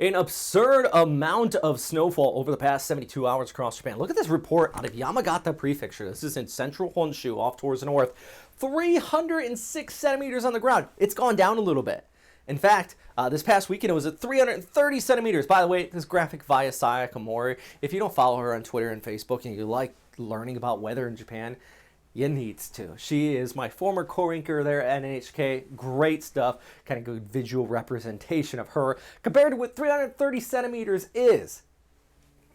An absurd amount of snowfall over the past 72 hours across Japan. Look at this report out of Yamagata Prefecture. This is in central Honshu, off towards the north. 306 centimeters on the ground. It's gone down a little bit. In fact, this past weekend it was at 330 centimeters. By the way, this graphic via SAYAKA MORI. If you don't follow her on Twitter and Facebook and you like learning about weather in Japan, you need to. She is my former co-anchor there at NHK. Great stuff. Kind of good visual representation of her. Compared to what 330 centimeters is.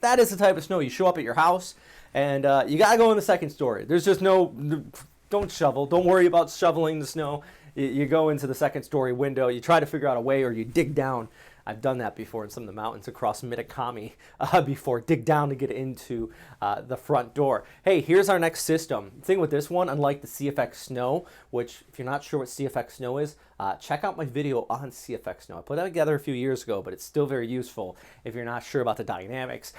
That is the type of snow you show up at your house and you got to go in the second story. There's just don't shovel. Don't worry about shoveling the snow. You go into the second story window. You try to figure out a way or you dig down. I've done that before in some of the mountains across Mitakami before. Dig down to get into the front door. Hey, here's our next system. The thing with this one, unlike the CFX snow, which if you're not sure what CFX snow is, check out my video on CFX snow. I put that together a few years ago, but it's still very useful if you're not sure about the dynamics.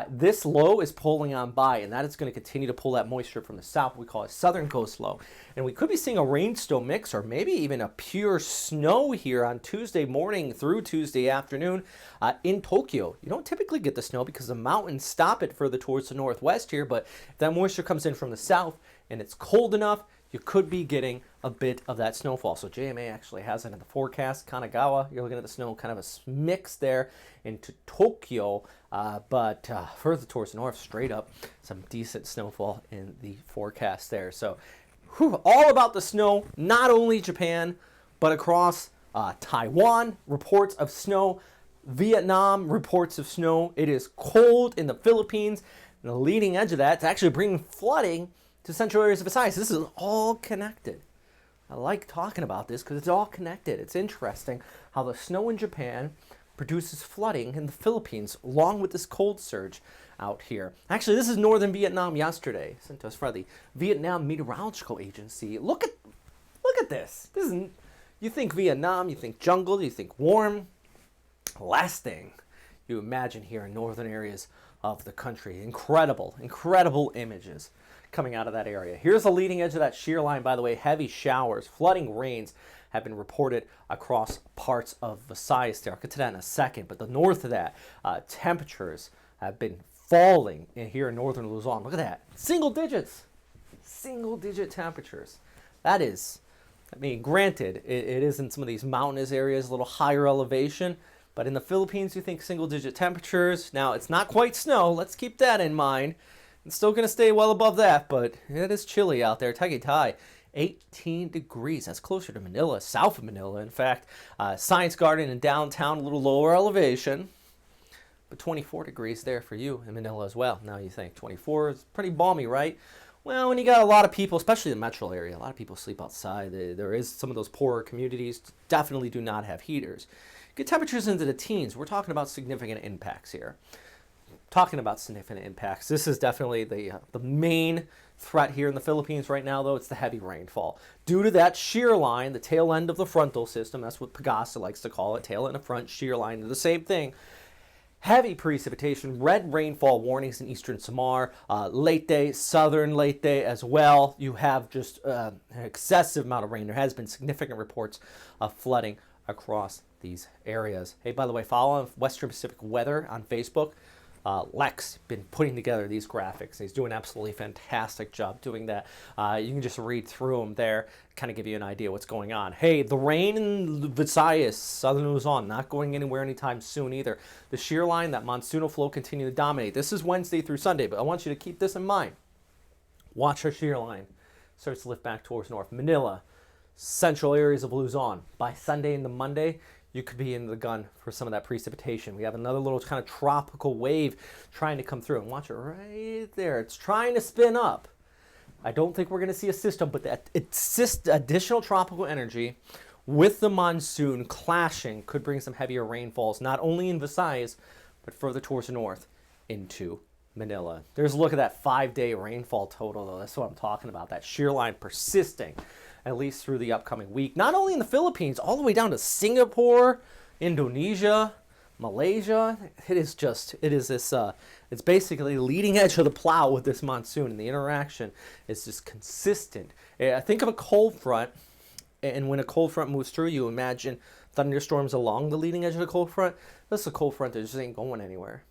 This low is pulling on by, and that is going to continue to pull that moisture from the south. We call it southern coast low. And we could be seeing a rain snow mix or maybe even a pure snow here on Tuesday morning through Tuesday afternoon in Tokyo. You don't typically get the snow because the mountains stop it further towards the northwest here, but if that moisture comes in from the south and it's cold enough, you could be getting a bit of that snowfall. So JMA actually has it in the forecast. Kanagawa, you're looking at the snow, kind of a mix there into Tokyo, but further towards the north, straight up, some decent snowfall in the forecast there. So all about the snow, not only Japan, but across Taiwan, reports of snow. Vietnam, reports of snow. It is cold in the Philippines. And the leading edge of that is actually bringing flooding to central areas of Visayas. This is all connected. I like talking about this because it's all connected. It's interesting how the snow in Japan produces flooding in the Philippines along with this cold surge out here. Actually, this is northern Vietnam yesterday, sent to us by the Vietnam Meteorological Agency. Look at this. This isn't, you think Vietnam, you think jungle, you think warm. Last thing you imagine here in northern areas of the country. Incredible, incredible images coming out of that area. Here's the leading edge of that shear line, by the way. Heavy showers, flooding rains have been reported across parts of Visayas there. I'll get to that in a second, but the north of that, temperatures have been falling here in northern Luzon. Look at that. Single digits. Single digit temperatures. That is, I mean, granted, it is in some of these mountainous areas, a little higher elevation, but in the Philippines, you think single digit temperatures. Now, it's not quite snow. Let's keep that in mind. It's still going to stay well above that, but it is chilly out there. Tagaytay, 18 degrees. That's closer to Manila, south of Manila. In fact, Science Garden in downtown, a little lower elevation, but 24 degrees there for you in Manila as well. Now you think 24 is pretty balmy, right? Well, when you got a lot of people, especially in the metro area, a lot of people sleep outside. There is some of those poorer communities definitely do not have heaters. Get temperatures into the teens. We're talking about significant impacts here. Talking about significant impacts. This is definitely the main threat here in the Philippines right now, though. It's the heavy rainfall. Due to that shear line, the tail end of the frontal system, that's what Pagasa likes to call it, tail end of front, shear line, they're the same thing. Heavy precipitation, red rainfall warnings in eastern Samar, Leyte, southern Leyte as well. You have just an excessive amount of rain. There has been significant reports of flooding across these areas. Hey, by the way, follow Western Pacific Weather on Facebook. Lex been putting together these graphics. He's doing an absolutely fantastic job doing that. You can just read through them there, kind of give you an idea what's going on. Hey, the rain in Visayas, southern Luzon, not going anywhere anytime soon either. The shear line, that monsoonal flow continue to dominate. This is Wednesday through Sunday, but I want you to keep this in mind. Watch our shear line. Starts to lift back towards north. Manila, central areas of Luzon. By Sunday into Monday, you could be in the gun for some of that precipitation. We have another little kind of tropical wave trying to come through. And watch it right there. It's trying to spin up. I don't think we're going to see a system, but that additional tropical energy with the monsoon clashing could bring some heavier rainfalls, not only in Visayas, but further towards the north into Manila. There's a look at that 5-day rainfall total, though. That's what I'm talking about. That shear line persisting at least through the upcoming week. Not only in the Philippines, all the way down to Singapore, Indonesia, Malaysia. It's basically the leading edge of the plow with this monsoon, and the interaction is just consistent. Think of a cold front, and when a cold front moves through, you imagine thunderstorms along the leading edge of the cold front. This is a cold front that just ain't going anywhere.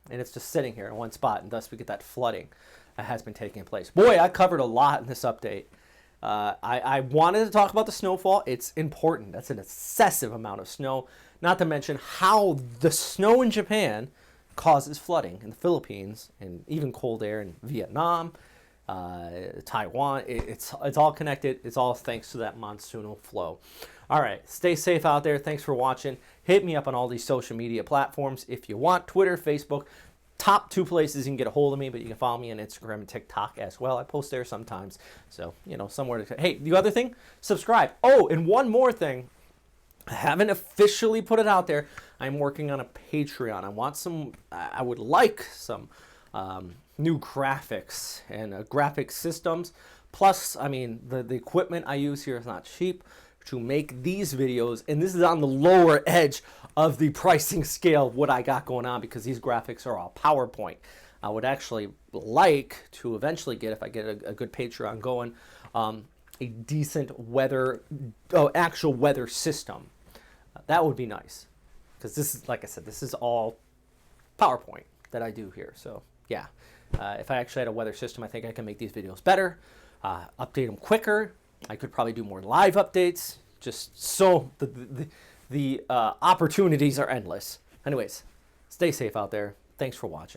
And it's just sitting here in one spot, and thus we get that flooding that has been taking place. Boy, I covered a lot in this update. I wanted to talk about the snowfall. It's important. That's an excessive amount of snow. Not to mention how the snow in Japan causes flooding in the Philippines and even cold air in Vietnam, Taiwan. It's all connected. It's all thanks to that monsoonal flow. All right, stay safe out there. Thanks for watching. Hit me up on all these social media platforms if you want. Twitter, Facebook, top 2 places you can get a hold of me, but you can follow me on Instagram and TikTok as well. I post there sometimes. So, you know, somewhere to... Hey, the other thing, subscribe. Oh, and one more thing. I haven't officially put it out there. I'm working on a Patreon. I would like some new graphics and graphic systems. Plus, I mean, the equipment I use here is not cheap to make these videos, and this is on the lower edge of the pricing scale of what I got going on, because these graphics are all PowerPoint. I would actually like to eventually get, if I get a good Patreon going, a decent actual weather system. That would be nice, because this is, like I said, this is all PowerPoint that I do here. So yeah, if I actually had a weather system, I think I can make these videos better, update them quicker. I could probably do more live updates. Just so the opportunities are endless. Anyways, stay safe out there. Thanks for watching.